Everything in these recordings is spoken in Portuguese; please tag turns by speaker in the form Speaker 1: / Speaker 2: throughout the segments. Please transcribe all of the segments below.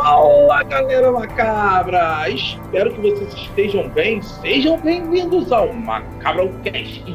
Speaker 1: Olá, galera macabra! Espero que vocês estejam bem. Sejam bem-vindos ao MacabraCast. E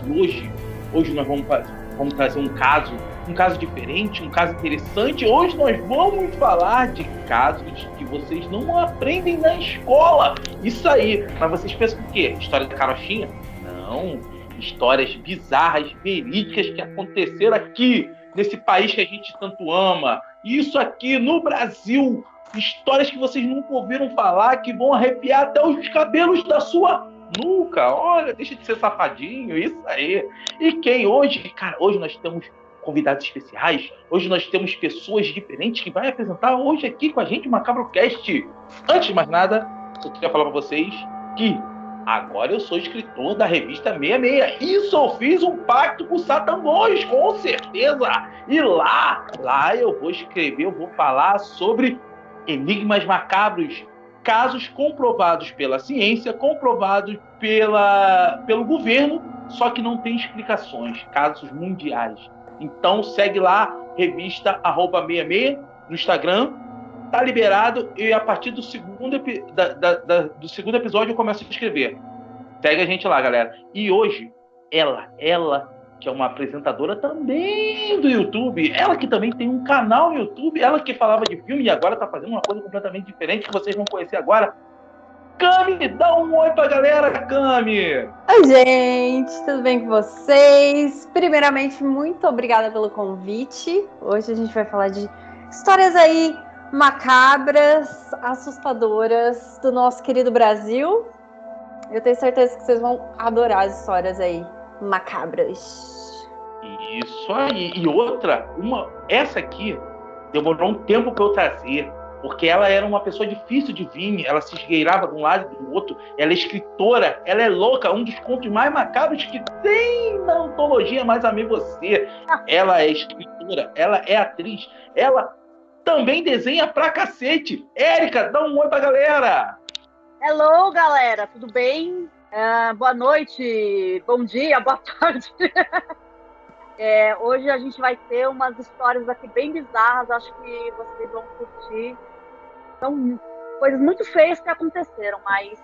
Speaker 1: hoje nós vamos trazer um caso diferente, um caso interessante. Hoje nós vamos falar de casos que vocês não aprendem na escola. Isso aí. Mas vocês pensam o quê? História da carochinha? Não. Histórias bizarras, verídicas que aconteceram aqui, nesse país que a gente tanto ama. Isso aqui no Brasil. Histórias que vocês nunca ouviram falar, que vão arrepiar até os cabelos da sua nuca. Olha, deixa de ser safadinho, isso aí. E quem hoje? Cara, hoje nós temos convidados especiais. Hoje nós temos pessoas diferentes que vai apresentar hoje aqui com a gente o MacabraCast. Antes de mais nada, eu queria falar para vocês que agora eu sou escritor da revista 66. Isso, eu fiz um pacto com o Satanás, com certeza. E lá eu vou escrever, eu vou falar sobre enigmas macabros, casos comprovados pela ciência, comprovados pelo governo, só que não tem explicações, casos mundiais. Então segue lá, revista @66 no Instagram, tá liberado, e a partir do segundo episódio eu começo a escrever. Segue a gente lá, galera. E hoje, ela que é uma apresentadora também do YouTube, ela que também tem um canal no YouTube, ela que falava de filme e agora tá fazendo uma coisa completamente diferente que vocês vão conhecer agora. Cami, dá um oi pra galera, Cami!
Speaker 2: Oi, gente, tudo bem com vocês? Primeiramente, muito obrigada pelo convite. Hoje a gente vai falar de histórias aí macabras, assustadoras do nosso querido Brasil. Eu tenho certeza que vocês vão adorar as histórias aí macabras.
Speaker 1: Isso aí. E outra, essa aqui demorou um tempo para eu trazer, porque ela era uma pessoa difícil de vir, ela se esgueirava de um lado e do outro, ela é escritora, ela é louca, um dos contos mais macabros que tem na antologia Mais Amei Você. Ela é escritora, ela é atriz, ela também desenha pra cacete. Érica, dá um oi pra galera!
Speaker 3: Hello, galera, tudo bem? Boa noite, bom dia, boa tarde. Hoje a gente vai ter umas histórias aqui bem bizarras, acho que vocês vão curtir. São coisas muito feias que aconteceram, mas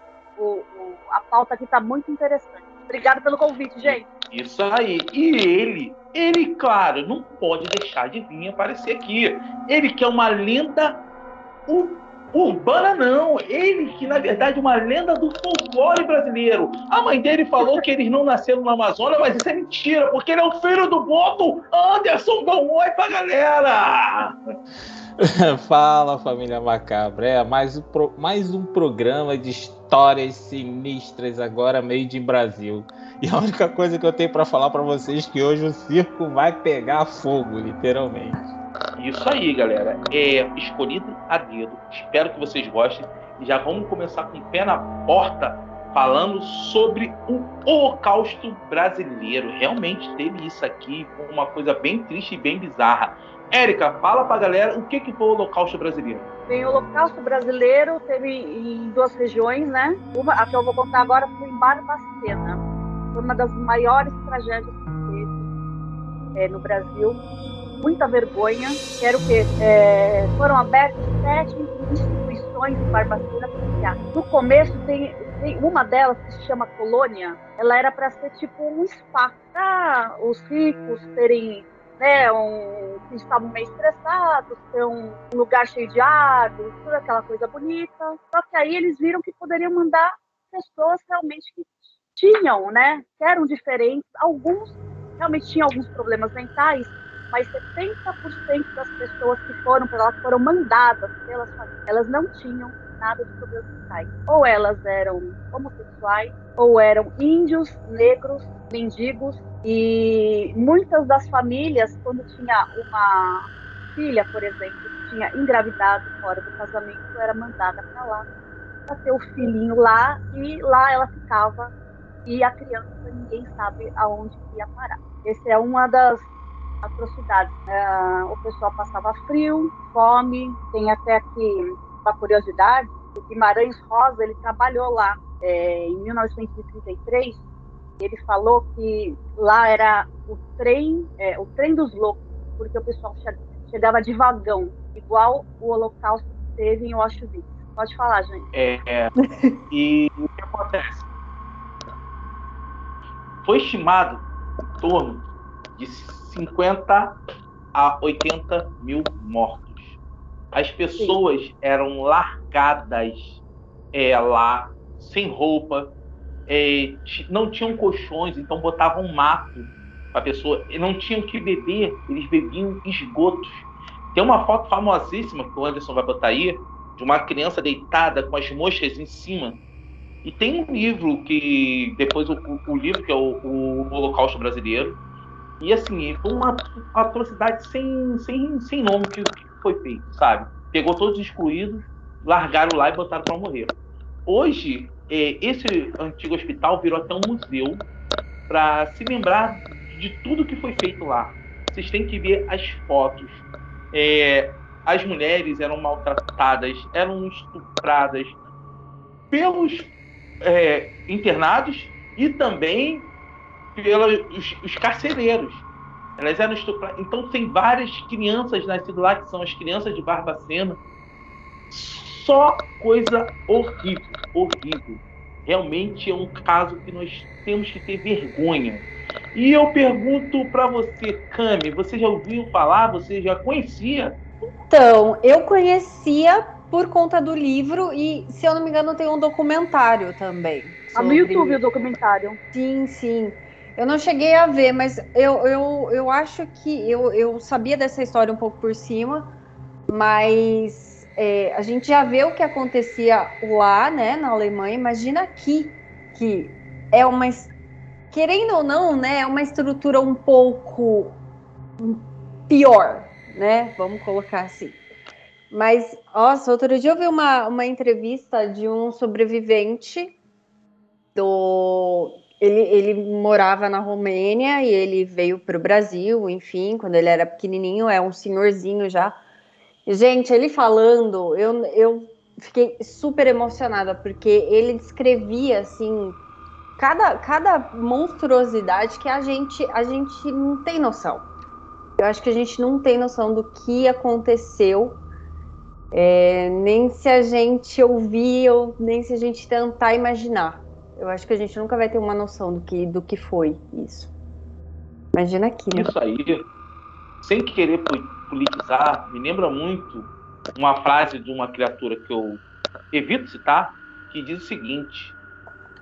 Speaker 3: a pauta aqui está muito interessante. Obrigada pelo convite, gente.
Speaker 1: Isso aí. E ele, claro, não pode deixar de vir aparecer aqui. Ele que é uma lenda urbana, não. Ele que, na verdade, é uma lenda do folclore brasileiro. A mãe dele falou que eles não nasceram no Amazonas, mas isso é mentira, porque ele é o filho do Boto Anderson. Dá um oi pra galera!
Speaker 4: Fala, família macabra. Mais um programa de histórias sinistras agora, made in Brasil. E a única coisa que eu tenho para falar para vocês é que hoje o circo vai pegar fogo, literalmente.
Speaker 1: Isso aí, galera. É escolhido a dedo. Espero que vocês gostem. E já vamos começar com o pé na porta, falando sobre o Holocausto brasileiro. Realmente teve isso aqui, uma coisa bem triste e bem bizarra. Érica, fala pra galera o que foi o Holocausto brasileiro.
Speaker 3: Bem, o Holocausto brasileiro teve em duas regiões, né? A que eu vou contar agora foi em Barbacena. Foi uma das maiores tragédias que teve no Brasil. Muita vergonha. Que era o quê? Foram abertas 7 instituições em Barbacena. No começo tem uma delas que se chama Colônia. Ela era para ser tipo um spa para os ricos terem, né, que estavam meio estressados, ter um lugar cheio de árvores, toda aquela coisa bonita. Só que aí eles viram que poderiam mandar pessoas realmente que tinham, né, que eram diferentes. Alguns realmente tinham alguns problemas mentais, mas 70% das pessoas que foram mandadas pelas famílias, elas não tinham nada de problemas mentais. Ou elas eram homossexuais, ou eram índios, negros, mendigos. E muitas das famílias, quando tinha uma filha, por exemplo, que tinha engravidado fora do casamento, era mandada para lá, para ter o filhinho lá, e lá ela ficava, e a criança, ninguém sabe aonde ia parar. Essa é uma das atrocidades. O pessoal passava frio, fome. Tem até aqui uma curiosidade: o Guimarães Rosa, ele trabalhou lá em 1933. Ele falou que lá era o trem dos loucos, porque o pessoal chegava de vagão, igual o Holocausto que teve em Auschwitz. Pode falar, gente.
Speaker 1: E o que acontece? Foi estimado em torno de 50 a 80 mil mortos. As pessoas eram largadas lá, sem roupa, não tinham colchões, então botavam mato para a pessoa. Não tinham que beber, eles bebiam esgotos. Tem uma foto famosíssima que o Anderson vai botar aí, de uma criança deitada com as moscas em cima. E tem um livro que, depois o livro que é o Holocausto Brasileiro, e assim, foi uma atrocidade sem nome que foi feito, sabe? Pegou todos os excluídos, largaram lá e botaram para morrer. Hoje, esse antigo hospital virou até um museu para se lembrar de tudo que foi feito lá. Vocês têm que ver as fotos. As mulheres eram maltratadas, eram estupradas pelos internados e também pelos carcereiros. Elas eram estupradas. Então tem várias crianças nascidas lá, que são as crianças de Barbacena. Só coisa horrível, horrível. Realmente é um caso que nós temos que ter vergonha. E eu pergunto para você, Cami, você já ouviu falar? Você já conhecia?
Speaker 2: Então, eu conhecia por conta do livro e, se eu não me engano, tem um documentário também.
Speaker 3: No YouTube o documentário.
Speaker 2: Sim. Eu não cheguei a ver, mas eu acho que eu sabia dessa história um pouco por cima, mas a gente já vê o que acontecia lá, né, na Alemanha. Imagina aqui, que é uma, querendo ou não, né, é uma estrutura um pouco pior, né? Vamos colocar assim. Mas, nossa, outro dia eu vi uma entrevista de um sobrevivente Ele morava na Romênia e ele veio para o Brasil, enfim, quando ele era pequenininho, é um senhorzinho já. E, gente, ele falando, eu fiquei super emocionada, porque ele descrevia, assim, cada monstruosidade que a gente não tem noção. Eu acho que a gente não tem noção do que aconteceu, nem se a gente ouvir, ou nem se a gente tentar imaginar. Eu acho que a gente nunca vai ter uma noção do que foi isso. Imagina aquilo.
Speaker 1: Isso aí, sem querer politizar, me lembra muito uma frase de uma criatura que eu evito citar, que diz o seguinte: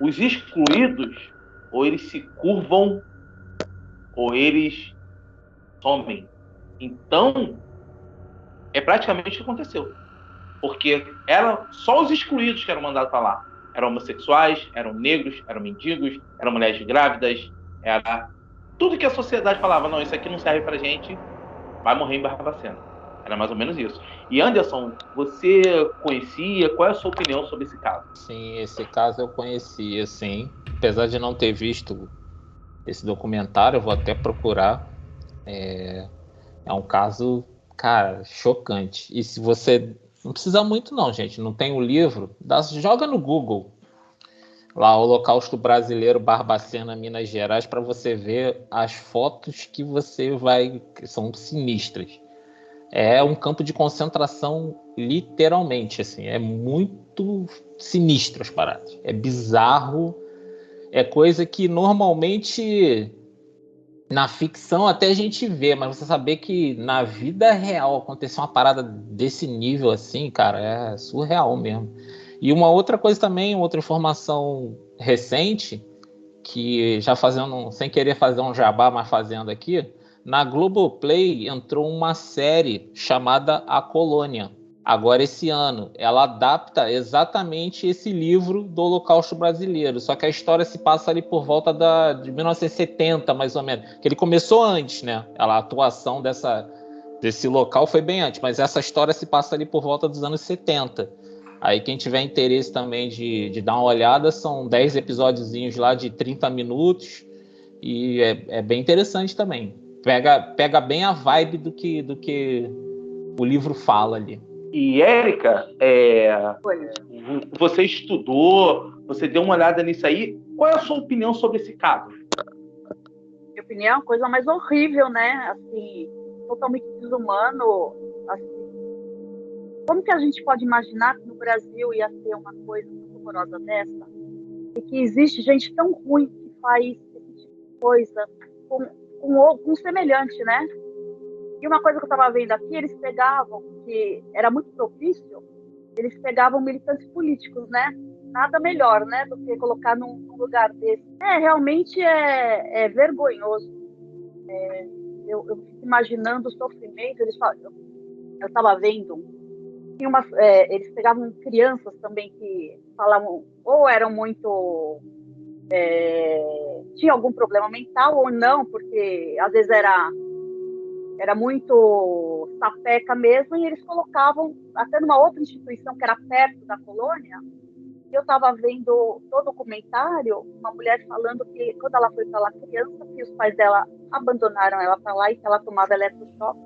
Speaker 1: os excluídos, ou eles se curvam, ou eles somem. Então, é praticamente o que aconteceu. Porque eram só os excluídos que eram mandados para lá. Eram homossexuais, eram negros, eram mendigos, eram mulheres grávidas, era tudo que a sociedade falava, não, isso aqui não serve pra gente, vai morrer em Barbacena. Era mais ou menos isso. E Anderson, você conhecia? Qual é a sua opinião sobre esse caso?
Speaker 4: Sim, esse caso eu conhecia, sim. Apesar de não ter visto esse documentário, eu vou até procurar. É um caso, cara, chocante. E se você... Não precisa muito não, gente. Não tem o livro. Joga no Google. Lá, Holocausto Brasileiro, Barbacena, Minas Gerais, para você ver as fotos que você vai... que são sinistras. É um campo de concentração, literalmente, assim. É muito sinistro as paradas. É bizarro. É coisa que normalmente na ficção até a gente vê, mas você saber que na vida real acontecer uma parada desse nível assim, cara, é surreal mesmo. E uma outra coisa também, outra informação recente, que já fazendo, sem querer fazer um jabá, mas fazendo aqui, na Globoplay entrou uma série chamada A Colônia. Agora, esse ano, ela adapta exatamente esse livro do Holocausto Brasileiro, só que a história se passa ali por volta de 1970, mais ou menos, que ele começou antes, né? A atuação desse local foi bem antes, mas essa história se passa ali por volta dos anos 70. Aí quem tiver interesse também de dar uma olhada, são 10 episódiozinhos lá de 30 minutos, e é bem interessante também. Pega bem a vibe do que o livro fala ali.
Speaker 1: E, Érica, você estudou, você deu uma olhada nisso aí. Qual é a sua opinião sobre esse caso?
Speaker 3: Minha opinião, coisa mais horrível, né? Assim, totalmente desumano. Assim. Como que a gente pode imaginar que no Brasil ia ter uma coisa muito horrorosa dessa? E que existe gente tão ruim que faz esse tipo de coisa com semelhante, né? E uma coisa que eu estava vendo aqui, eles pegavam, que era muito propício, eles pegavam militantes políticos, né? Nada melhor, né, do que colocar num lugar desse. Realmente é vergonhoso. Eu fico imaginando o sofrimento. Eu estava vendo, eles pegavam crianças também que falavam, ou eram muito... tinha algum problema mental ou não, porque às vezes era muito sapeca mesmo, e eles colocavam até numa outra instituição que era perto da colônia. Eu estava vendo o documentário, uma mulher falando que quando ela foi para lá criança, que os pais dela abandonaram ela para lá e que ela tomava eletrochoque,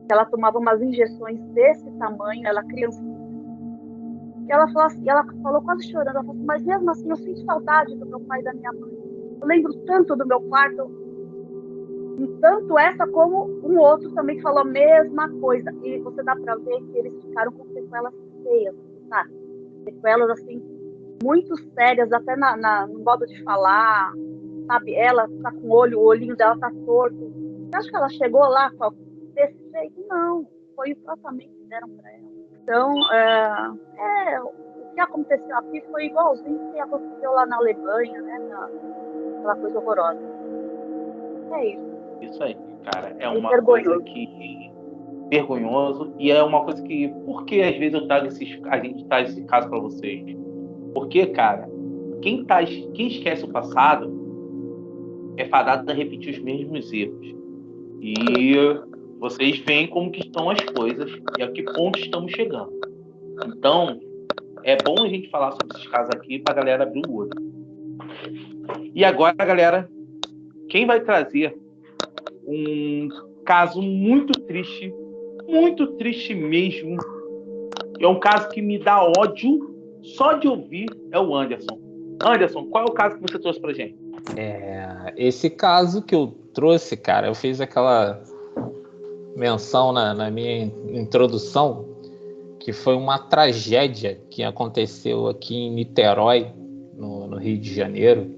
Speaker 3: que ela tomava umas injeções desse tamanho, ela criancinha. E ela falou quase chorando, ela falou assim, mas mesmo assim eu sinto saudade do meu pai e da minha mãe. Eu lembro tanto do meu quarto. E tanto essa como um outro também falou a mesma coisa. E você dá para ver que eles ficaram com sequelas feias, sabe? Sequelas, assim, muito sérias, até no modo de falar, sabe? Ela tá com o olhinho dela tá torto. Você acha que ela chegou lá desse jeito? Não. Foi o tratamento que deram para ela. Então, o que aconteceu aqui foi igualzinho ao que aconteceu lá na Alemanha, né? Aquela coisa horrorosa. É isso.
Speaker 1: Isso aí, cara, é uma coisa que vergonhoso, e é uma coisa que, por que às vezes a gente traz esse caso para vocês? Porque, cara, quem esquece o passado é fadado a repetir os mesmos erros. E vocês veem como que estão as coisas e a que ponto estamos chegando. Então, é bom a gente falar sobre esses casos aqui para a galera abrir o olho. E agora, galera, quem vai trazer um caso muito triste mesmo, é um caso que me dá ódio só de ouvir, é o Anderson. Anderson, qual é o caso que você trouxe pra gente?
Speaker 4: Esse caso que eu trouxe, cara, eu fiz aquela menção na minha introdução, que foi uma tragédia que aconteceu aqui em Niterói, no Rio de Janeiro,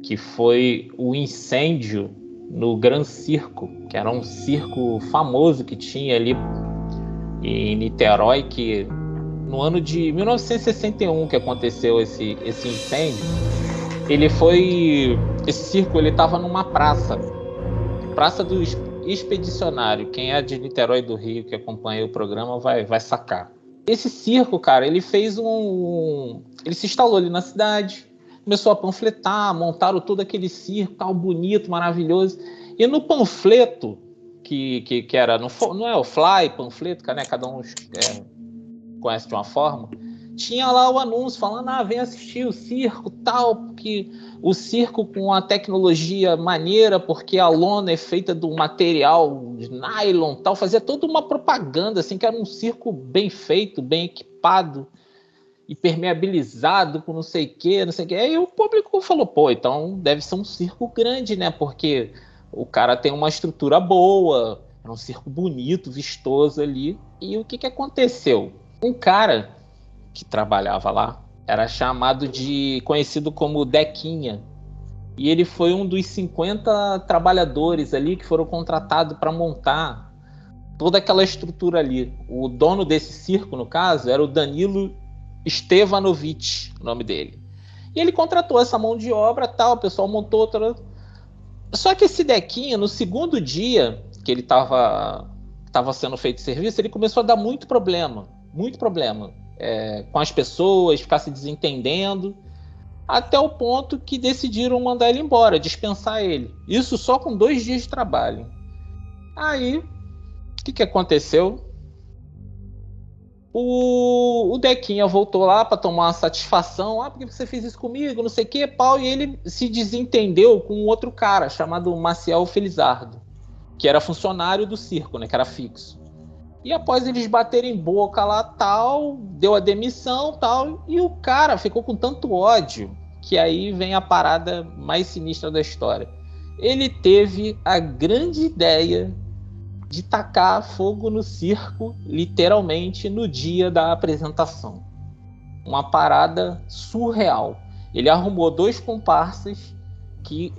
Speaker 4: que foi o incêndio no Gran Circo, que era um circo famoso que tinha ali em Niterói, que no ano de 1961 que aconteceu esse incêndio. Esse circo ele estava numa praça do Expedicionário. Quem é de Niterói e do Rio que acompanha o programa vai sacar. Esse circo, cara, ele se instalou ali na cidade, começou a panfletar, montaram todo aquele circo, tal, bonito, maravilhoso. E no panfleto, que era, não é o fly, panfleto, né? Cada um conhece de uma forma, tinha lá o anúncio falando, vem assistir o circo, tal, porque o circo com a tecnologia maneira, porque a lona é feita de um material de nylon, tal, fazia toda uma propaganda, assim, que era um circo bem feito, bem equipado, impermeabilizado com não sei o que. Aí o público falou, então deve ser um circo grande, né? Porque o cara tem uma estrutura boa, é um circo bonito, vistoso ali. E o que aconteceu? Um cara que trabalhava lá era conhecido como Dequinha. E ele foi um dos 50 trabalhadores ali que foram contratados para montar toda aquela estrutura ali. O dono desse circo, no caso, era o Danilo Stevanovic, o nome dele. E ele contratou essa mão de obra, tal, o pessoal montou outra. Só que esse Dequinha, no segundo dia que ele estava sendo feito serviço, ele começou a dar muito problema com as pessoas, ficar se desentendendo, até o ponto que decidiram mandar ele embora, dispensar ele. Isso só com 2 dias de trabalho. Aí, o que aconteceu? O Dequinha voltou lá para tomar uma satisfação. Por que você fez isso comigo? Não sei o que, pau. E ele se desentendeu com um outro cara chamado Maciel Felizardo, que era funcionário do circo, né? Que era fixo. E após eles baterem boca lá, tal, deu a demissão, tal. E o cara ficou com tanto ódio que aí vem a parada mais sinistra da história. Ele teve a grande ideia de tacar fogo no circo, literalmente, no dia da apresentação. Uma parada surreal. Ele arrumou 2 comparsas que...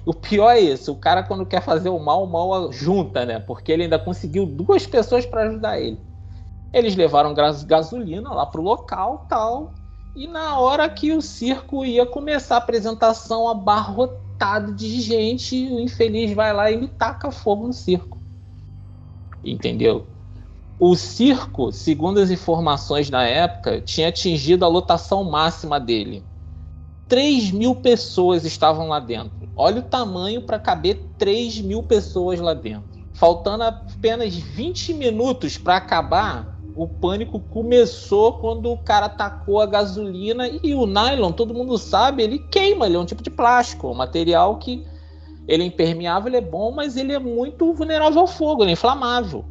Speaker 4: O pior é isso, o cara quando quer fazer o mal junta, né? Porque ele ainda conseguiu 2 pessoas para ajudar ele. Eles levaram gasolina lá pro local, tal, e na hora que o circo ia começar a apresentação, abarrotado de gente, o infeliz vai lá e me taca fogo no circo. Entendeu? O circo, segundo as informações na época, tinha atingido a lotação máxima dele. 3.000 pessoas estavam lá dentro. Olha o tamanho para caber 3.000 pessoas lá dentro. Faltando apenas 20 minutos para acabar, o pânico começou quando o cara tacou a gasolina. E o nylon, todo mundo sabe, ele queima, ele é um tipo de plástico, um material que ele é impermeável, ele é bom, mas ele é muito vulnerável ao fogo, ele é inflamável.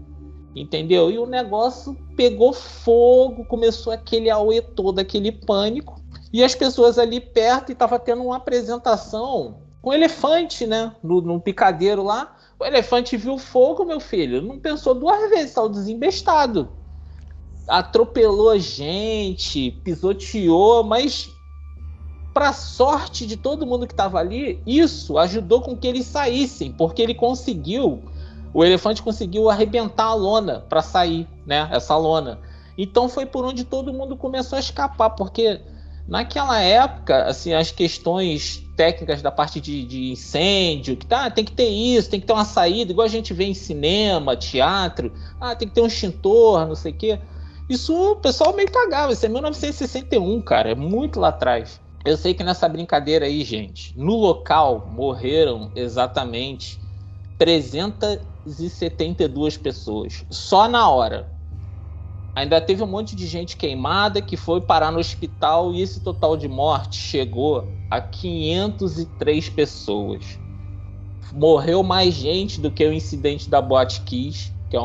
Speaker 4: Entendeu? E o negócio pegou fogo, começou aquele auê todo, aquele pânico. E as pessoas ali perto, e estava tendo uma apresentação com um elefante, né? Num picadeiro lá. O elefante viu fogo, meu filho. Não pensou 2 vezes, estava desembestado. Atropelou a gente, pisoteou, mas para sorte de todo mundo que estava ali, isso ajudou com que eles saíssem, porque ele conseguiu, o elefante conseguiu arrebentar a lona para sair, né? Essa lona. Então foi por onde todo mundo começou a escapar, porque naquela época, assim, as questões técnicas da parte de incêndio, que tem que ter isso, tem que ter uma saída, igual a gente vê em cinema, teatro, tem que ter um extintor, não sei o quê. Isso o pessoal meio cagava, isso é 1961, cara, é muito lá atrás. Eu sei que nessa brincadeira aí, gente, no local morreram exatamente 372 pessoas, só na hora. Ainda teve um monte de gente queimada que foi parar no hospital e esse total de mortes chegou a 503 pessoas. Morreu mais gente do que o incidente da Boate Kiss, que é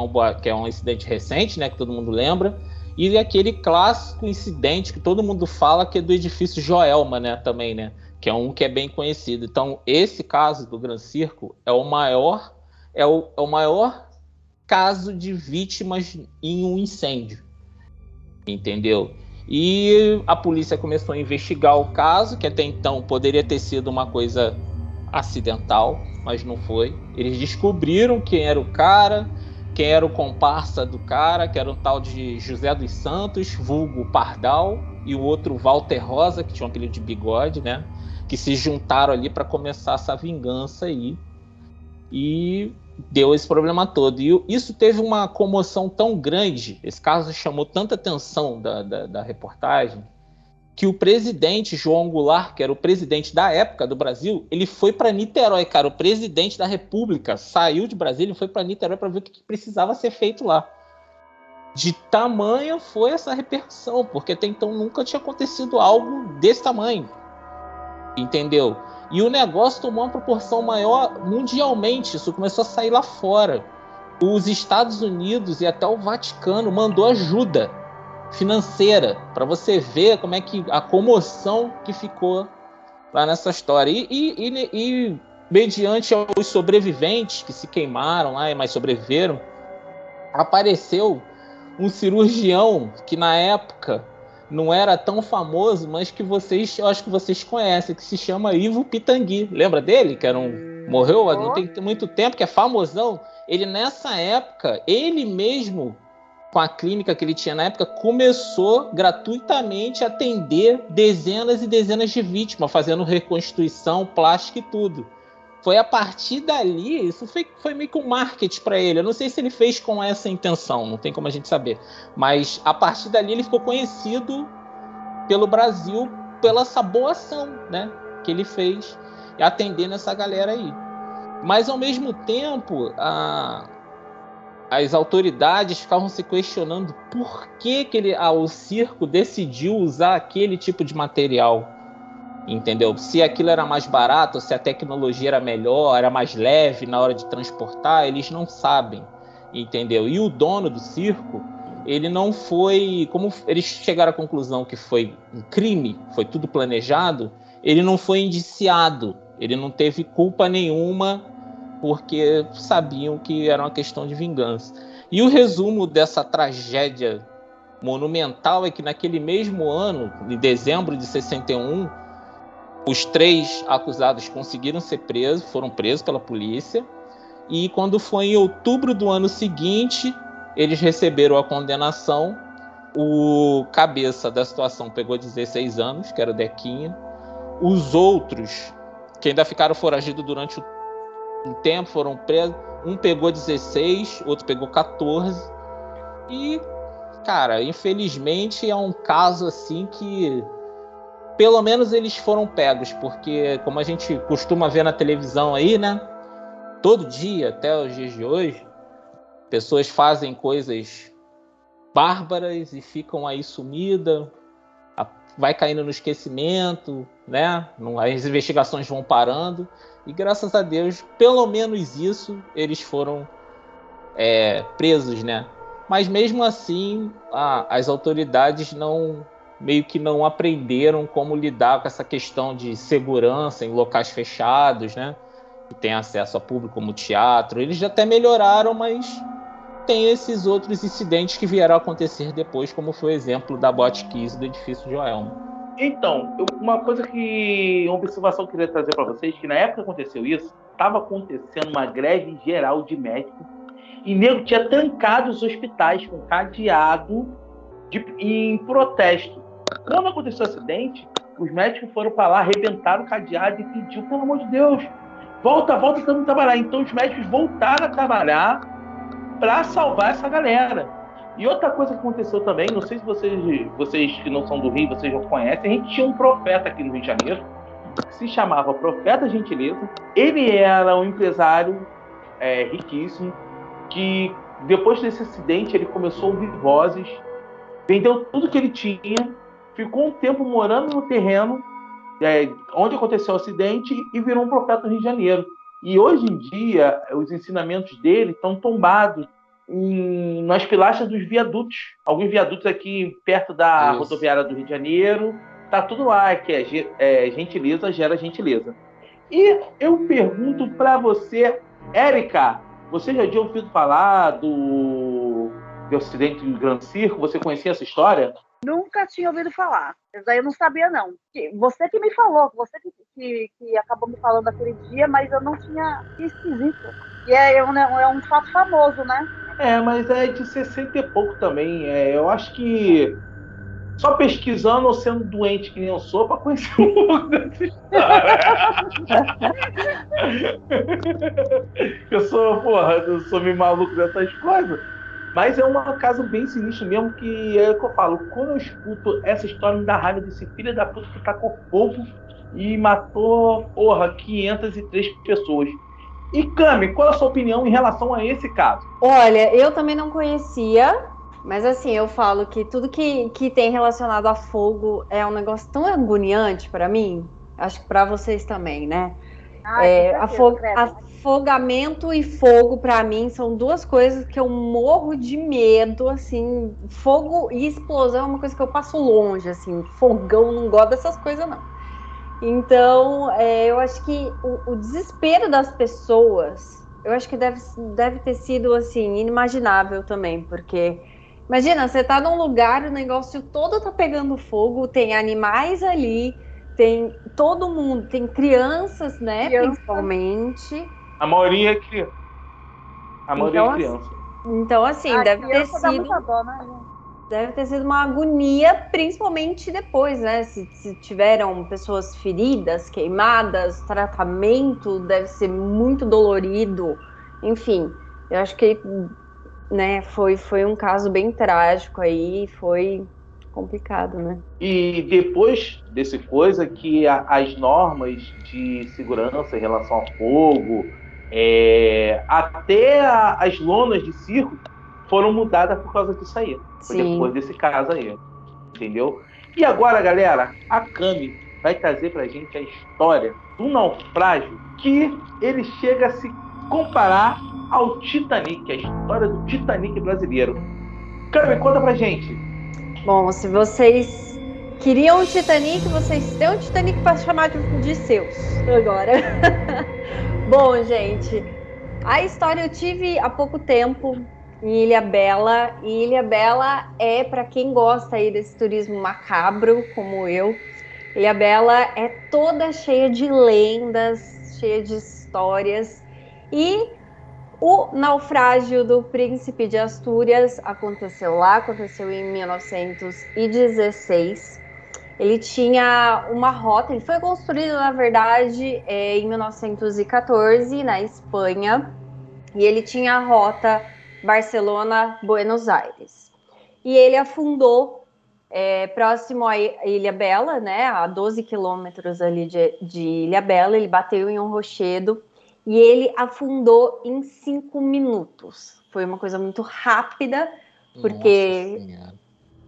Speaker 4: um incidente recente, né, que todo mundo lembra, e aquele clássico incidente que todo mundo fala, que é do edifício Joelma, né, também, né, que é um que é bem conhecido. Então, esse caso do Gran Circo é o maior caso de vítimas em um incêndio, entendeu? E a polícia começou a investigar o caso, que até então poderia ter sido uma coisa acidental, mas não foi. Eles descobriram quem era o cara, quem era o comparsa do cara, que era um tal de José dos Santos, vulgo Pardal, e o outro Walter Rosa, que tinha um apelido de Bigode, né? Que se juntaram ali para começar essa vingança aí. E deu esse problema todo. E isso teve uma comoção tão grande, esse caso chamou tanta atenção da reportagem, que o presidente João Goulart, que era o presidente da época do Brasil, ele foi para Niterói, cara. O presidente da República saiu de Brasília e foi para Niterói para ver o que precisava ser feito lá. De tamanha foi essa repercussão, porque até então nunca tinha acontecido algo desse tamanho. Entendeu? E o negócio tomou uma proporção maior mundialmente. Isso começou a sair lá fora. Os Estados Unidos e até o Vaticano mandou ajuda financeira para você ver como é que a comoção que ficou lá nessa história. E mediante os sobreviventes que se queimaram lá, mas sobreviveram, apareceu um cirurgião que na época não era tão famoso, mas que eu acho que vocês conhecem, que se chama Ivo Pitangui. Lembra dele? Que era morreu não tem muito tempo, que é famosão. Ele, nessa época, ele mesmo, com a clínica que ele tinha na época, começou gratuitamente a atender dezenas e dezenas de vítimas, fazendo reconstituição, plástica e tudo. Foi a partir dali, isso foi meio que um marketing para ele. Eu não sei se ele fez com essa intenção, não tem como a gente saber. Mas a partir dali ele ficou conhecido pelo Brasil pela essa boa ação, né, que ele fez atendendo essa galera aí. Mas ao mesmo tempo, as autoridades ficavam se questionando por que o circo decidiu usar aquele tipo de material. Entendeu? Se aquilo era mais barato, se a tecnologia era melhor, era mais leve na hora de transportar, eles não sabem, entendeu? E o dono do circo, ele não foi... Como eles chegaram à conclusão que foi um crime, foi tudo planejado, ele não foi indiciado, ele não teve culpa nenhuma porque sabiam que era uma questão de vingança. E o resumo dessa tragédia monumental é que naquele mesmo ano, em dezembro de 61, os 3 acusados conseguiram ser presos, foram presos pela polícia, e quando foi em outubro do ano seguinte, eles receberam a condenação. O cabeça da situação pegou 16 anos, que era o Dequinha. Os outros, que ainda ficaram foragidos durante um tempo, foram presos. Um pegou 16, outro pegou 14. E, cara, infelizmente é um caso assim que pelo menos eles foram pegos, porque como a gente costuma ver na televisão aí, né? Todo dia, até os dias de hoje, pessoas fazem coisas bárbaras e ficam aí sumidas, vai caindo no esquecimento, né? As investigações vão parando, e graças a Deus, pelo menos isso, eles foram presos, né? Mas mesmo assim, as autoridades meio que não aprenderam como lidar com essa questão de segurança em locais fechados, né? Que tem acesso a público como teatro. Eles até melhoraram, mas tem esses outros incidentes que vieram a acontecer depois, como foi o exemplo da Botkiss do edifício Joelma.
Speaker 1: Então, uma observação que eu queria trazer para vocês, que na época que aconteceu isso, estava acontecendo uma greve geral de médicos, e nego tinha trancado os hospitais com cadeado em protesto. Quando aconteceu o acidente, os médicos foram para lá, arrebentaram o cadeado e pediu, pelo amor de Deus, volta, estamos trabalhar. Então os médicos voltaram a trabalhar para salvar essa galera. E outra coisa que aconteceu também, não sei se vocês que não são do Rio, vocês já conhecem, a gente tinha um profeta aqui no Rio de Janeiro, que se chamava Profeta Gentileza. Ele era um empresário riquíssimo, que depois desse acidente ele começou a ouvir vozes, vendeu tudo que ele tinha, ficou um tempo morando no terreno onde aconteceu o acidente e virou um profeta no Rio de Janeiro. E hoje em dia, os ensinamentos dele estão tombados nas pilastras dos viadutos. Alguns viadutos aqui perto da rodoviária do Rio de Janeiro. Tá tudo lá, que gentileza gera gentileza. E eu pergunto para você, Érica, você já tinha ouvido falar do acidente do Gran Circo? Você conhecia essa história?
Speaker 3: Nunca tinha ouvido falar. Isso aí eu não sabia, não. Você que me falou, você que acabou me falando aquele dia, mas eu não tinha. Que esquisito. E é um fato famoso, né?
Speaker 1: Mas é de 60 e pouco também. Eu acho que só pesquisando ou sendo doente que nem eu sou para conhecer um pouco dessa história. Eu sou meio maluco dessas coisas. Mas é um caso bem sinistro mesmo, que é o que eu falo. Quando eu escuto essa história, me dá raiva desse filho da puta que tacou fogo e matou, 503 pessoas. E, Cami, qual é a sua opinião em relação a esse caso?
Speaker 2: Olha, eu também não conhecia, mas assim, eu falo que tudo que tem relacionado a fogo é um negócio tão agoniante para mim, acho que para vocês também, né? Afogamento e fogo, para mim, são duas coisas que eu morro de medo, assim. Fogo e explosão é uma coisa que eu passo longe, assim. Fogão, não gosto dessas coisas, não. Então, eu acho que o desespero das pessoas, eu acho que deve ter sido, assim, inimaginável também, porque imagina, você tá num lugar, o negócio todo tá pegando fogo, tem animais ali, tem todo mundo, tem crianças, né, principalmente.
Speaker 1: A maioria é criança.
Speaker 2: Então, assim, deve ter sido... Dá muita dó, né? Deve ter sido uma agonia, principalmente depois, né? Se tiveram pessoas feridas, queimadas, tratamento deve ser muito dolorido. Enfim, eu acho que, né, foi um caso bem trágico aí, foi complicado, né?
Speaker 1: E depois desse coisa que as normas de segurança em relação ao fogo, até as lonas de circo foram mudadas por causa disso aí. Foi depois desse caso aí, entendeu? E agora, galera, a Cami vai trazer pra gente a história do naufrágio que ele chega a se comparar ao Titanic, a história do Titanic brasileiro. Cami, conta pra gente.
Speaker 2: Bom, se vocês queriam um Titanic, vocês têm um Titanic para chamar de seus agora. Bom, gente, A história eu tive há pouco tempo em Ilhabela, e Ilhabela é para quem gosta aí desse turismo macabro, como eu. Ilhabela é toda cheia de lendas, cheia de histórias, e o naufrágio do Príncipe de Astúrias aconteceu lá, aconteceu em 1916. Ele tinha uma rota, ele foi construído, na verdade, em 1914, na Espanha, e ele tinha a rota Barcelona-Buenos Aires. E ele afundou próximo à Ilhabela, né, a 12 quilômetros ali de Ilhabela, ele bateu em um rochedo e ele afundou em 5 minutos. Foi uma coisa muito rápida, porque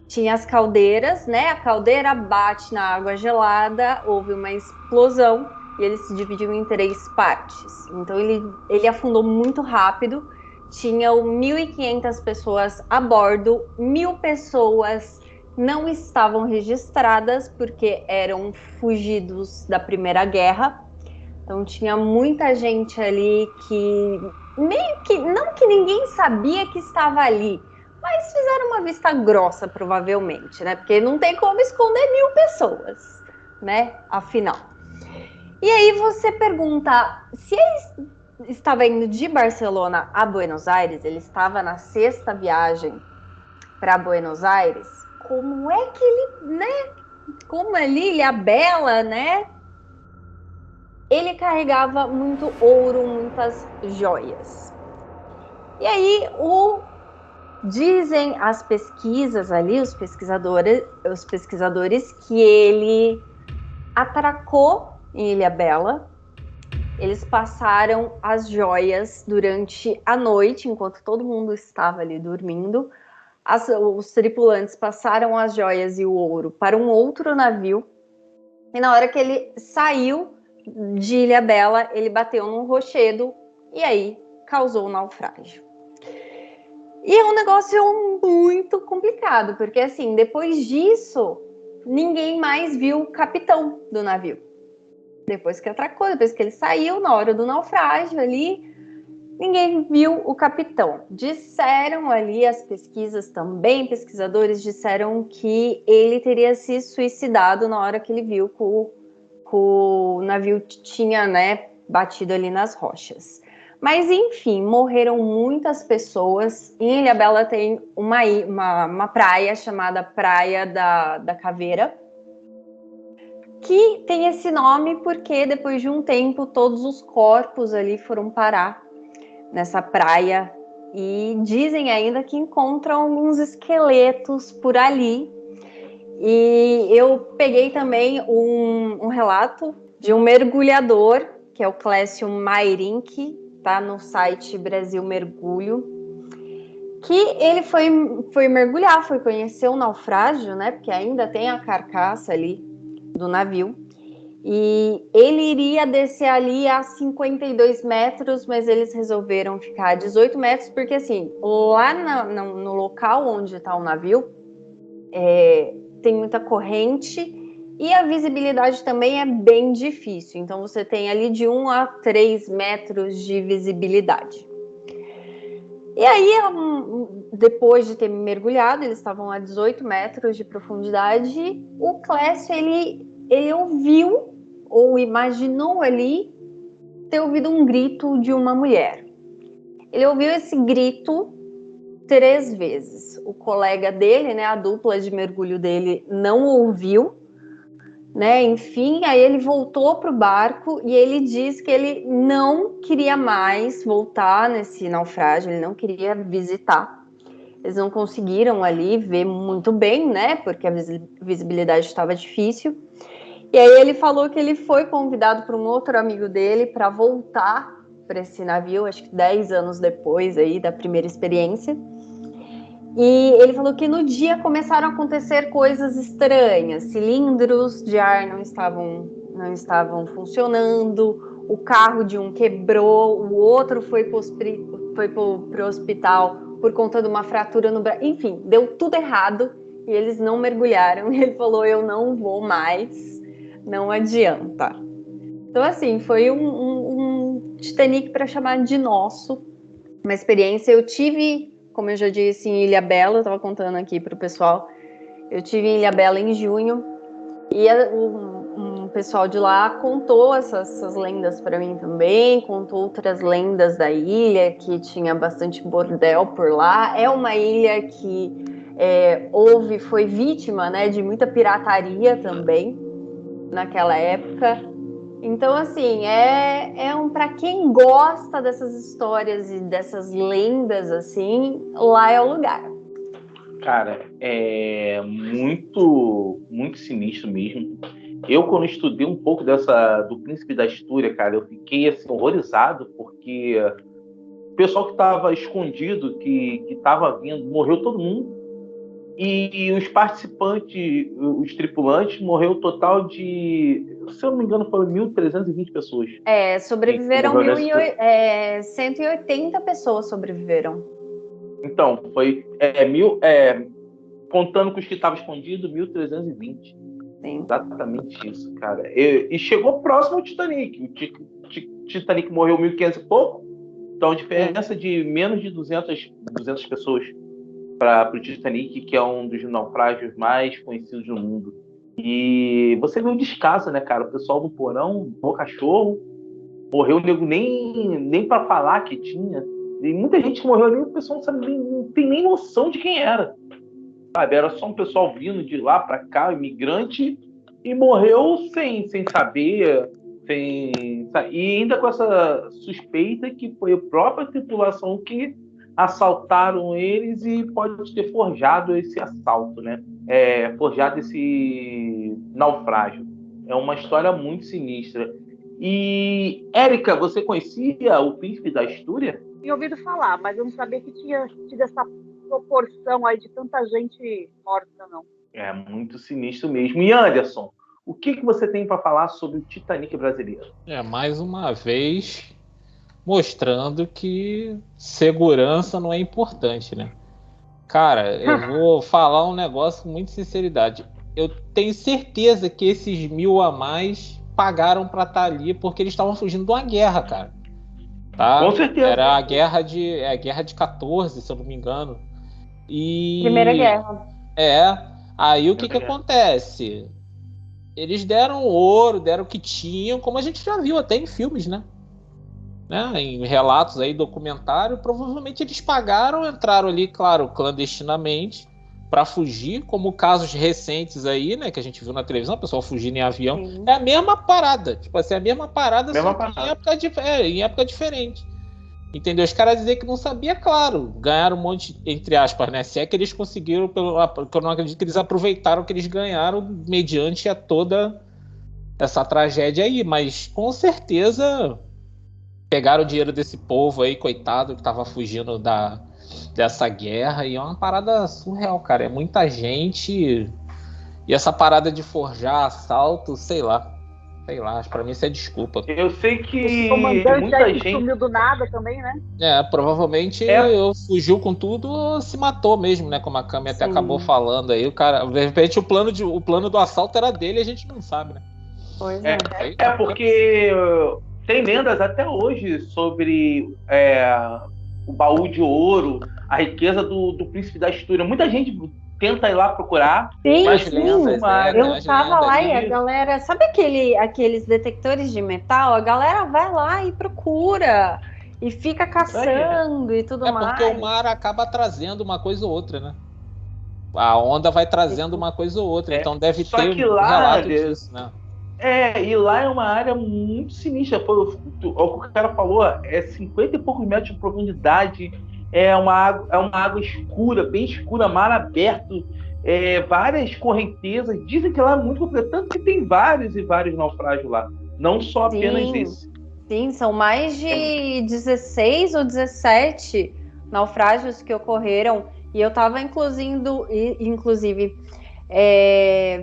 Speaker 2: tinha as caldeiras, né? A caldeira bate na água gelada, houve uma explosão e ele se dividiu em 3 partes. Então ele afundou muito rápido. Tinham 1.500 pessoas a bordo, 1.000 pessoas não estavam registradas porque eram fugidos da Primeira Guerra. Então tinha muita gente ali que meio que, não que ninguém sabia que estava ali, mas fizeram uma vista grossa, provavelmente, né? Porque não tem como esconder 1.000 pessoas, né? Afinal. E aí você pergunta, se ele estava indo de Barcelona a Buenos Aires, ele estava na 6ª viagem para Buenos Aires, como é que ele, né? Como ali, Ilhabela, né? Ele carregava muito ouro, muitas joias. E aí dizem as pesquisas ali, os pesquisadores que ele atracou em Ilhabela. Eles passaram as joias durante a noite, enquanto todo mundo estava ali dormindo. Os tripulantes passaram as joias e o ouro para um outro navio. E na hora que ele saiu de Ilhabela, ele bateu num rochedo e aí causou o naufrágio. E é um negócio muito complicado, porque assim, depois disso, ninguém mais viu o capitão do navio. Depois que atracou, depois que ele saiu, na hora do naufrágio ali, ninguém viu o capitão. Disseram ali, as pesquisas também, pesquisadores disseram que ele teria se suicidado na hora que ele viu que o navio tinha, né, batido ali nas rochas. Mas, enfim, morreram muitas pessoas. Em Ilhabela tem uma praia chamada Praia da Caveira, que tem esse nome porque depois de um tempo todos os corpos ali foram parar nessa praia e dizem ainda que encontram alguns esqueletos por ali. E eu peguei também um relato de um mergulhador, que é o Clécio Mairink, tá no site Brasil Mergulho, que ele foi mergulhar, foi conhecer o naufrágio, né? Porque ainda tem a carcaça ali do navio. E ele iria descer ali a 52 metros, mas eles resolveram ficar a 18 metros, porque assim, lá no local onde está o navio, tem muita corrente e a visibilidade também é bem difícil. Então você tem ali de 1 a 3 metros de visibilidade. E aí, depois de ter mergulhado, eles estavam a 18 metros de profundidade, o Clécio, ele ouviu ou imaginou ali ter ouvido um grito de uma mulher. Ele ouviu esse grito 3 vezes. O colega dele, né, a dupla de mergulho dele, não ouviu, né? Enfim, aí ele voltou para o barco e ele diz que ele não queria mais voltar nesse naufrágio, ele não queria visitar. Eles não conseguiram ali ver muito bem, né? Porque a visibilidade estava difícil. E aí ele falou que ele foi convidado por um outro amigo dele para voltar para esse navio, acho que 10 anos depois aí da primeira experiência. E ele falou que no dia começaram a acontecer coisas estranhas, cilindros de ar não estavam funcionando, o carro de um quebrou, o outro foi para o hospital por conta de uma fratura no braço, enfim, deu tudo errado e eles não mergulharam. E ele falou, eu não vou mais, não adianta. Então assim, foi um Titanic para chamar de nosso. Uma experiência, eu tive, como eu já disse, em Ilhabela, eu estava contando aqui para o pessoal, eu tive em Ilhabela em junho, e um pessoal de lá contou essas lendas para mim também, contou outras lendas da ilha, que tinha bastante bordel por lá. É uma ilha que foi vítima, né, de muita pirataria também, naquela época. Então, assim, para quem gosta dessas histórias e dessas lendas, assim, lá é o lugar.
Speaker 1: Cara, é muito, muito sinistro mesmo. Eu, quando estudei um pouco do Príncipe da Astúria, cara, eu fiquei, assim, horrorizado, porque o pessoal que estava escondido, que estava vindo, morreu todo mundo. E os participantes, os tripulantes, morreu um total de, se eu não me engano, foram 1.320 pessoas.
Speaker 2: Sobreviveram 180 pessoas sobreviveram.
Speaker 1: Então, foi contando com os que estavam escondidos, 1.320.
Speaker 2: Sim.
Speaker 1: Exatamente isso, cara. E chegou próximo ao Titanic. O Titanic morreu 1.500 e pouco. Então, a diferença de menos de 200 pessoas para o Titanic, que é um dos naufrágios mais conhecidos do mundo. E você vê o descaso, né, cara? O pessoal do porão, o cachorro, morreu, o nego nem para falar que tinha. E muita gente que morreu ali, o pessoal não tem nem noção de quem era. Sabe? Era só um pessoal vindo de lá para cá, imigrante, e morreu sem saber, e ainda com essa suspeita que foi a própria tripulação que assaltaram eles e pode ter forjado esse assalto, né? Forjado esse naufrágio. É uma história muito sinistra. E, Érica, você conhecia o Príncipe da Astúria?
Speaker 3: Tinha ouvido falar, mas eu não sabia que tinha tido essa proporção aí de tanta gente morta, não.
Speaker 1: É muito sinistro mesmo. E, Anderson, o que você tem para falar sobre o Titanic brasileiro?
Speaker 4: Mais uma vez mostrando que segurança não é importante, né? Cara, eu vou falar um negócio com muita sinceridade. Eu tenho certeza que esses 1.000 a mais pagaram para estar ali porque eles estavam fugindo de uma guerra, cara. Tá?
Speaker 1: Com certeza.
Speaker 4: Era a guerra de 14, se eu não me engano.
Speaker 2: Primeira Guerra.
Speaker 4: Aí o que acontece? Eles deram ouro, deram o que tinham, como a gente já viu até em filmes, né? Em relatos aí, documentário, provavelmente eles pagaram, entraram ali, claro, clandestinamente, para fugir, como casos recentes aí, né, que a gente viu na televisão, o pessoal fugindo em avião. Sim. É a mesma parada, tipo assim, a mesma parada, só que em época diferente. Entendeu? Os caras dizer que não sabia, claro, ganharam um monte, entre aspas, né? Se é que eles conseguiram, porque eu não acredito que eles aproveitaram que eles ganharam mediante a toda essa tragédia aí, mas com certeza pegaram o dinheiro desse povo aí, coitado, que tava fugindo dessa guerra, e é uma parada surreal, cara. É muita gente, e essa parada de forjar assalto, sei lá, pra mim isso é desculpa.
Speaker 1: Eu sei que
Speaker 3: o comandante
Speaker 1: muita
Speaker 3: aí
Speaker 1: gente
Speaker 3: sumiu do nada também, né?
Speaker 4: Provavelmente eu fugiu com tudo ou se matou mesmo, né? Como a Cami até acabou falando aí. O cara, de repente, o plano do assalto era dele e a gente não sabe, né?
Speaker 2: Pois é.
Speaker 1: Porque tem lendas até hoje sobre o baú de ouro, a riqueza do Príncipe da Astúria. Muita gente tenta ir lá procurar.
Speaker 2: Sim, eu tava lá e a galera... Sabe aqueles detectores de metal? A galera vai lá e procura. E fica caçando e tudo mais.
Speaker 4: Porque o mar acaba trazendo uma coisa ou outra, né? A onda vai trazendo uma coisa ou outra. Então deve ter um relato disso, né?
Speaker 1: E lá é uma área muito sinistra. O que o cara falou, 50 e poucos metros de profundidade, é uma água escura, bem escura, mar aberto, várias correntezas. Dizem que lá é muito complicado, tanto que tem vários e vários naufrágios lá, não só apenas esse.
Speaker 2: Sim, são mais de 16 ou 17 naufrágios que ocorreram, e eu estava inclusive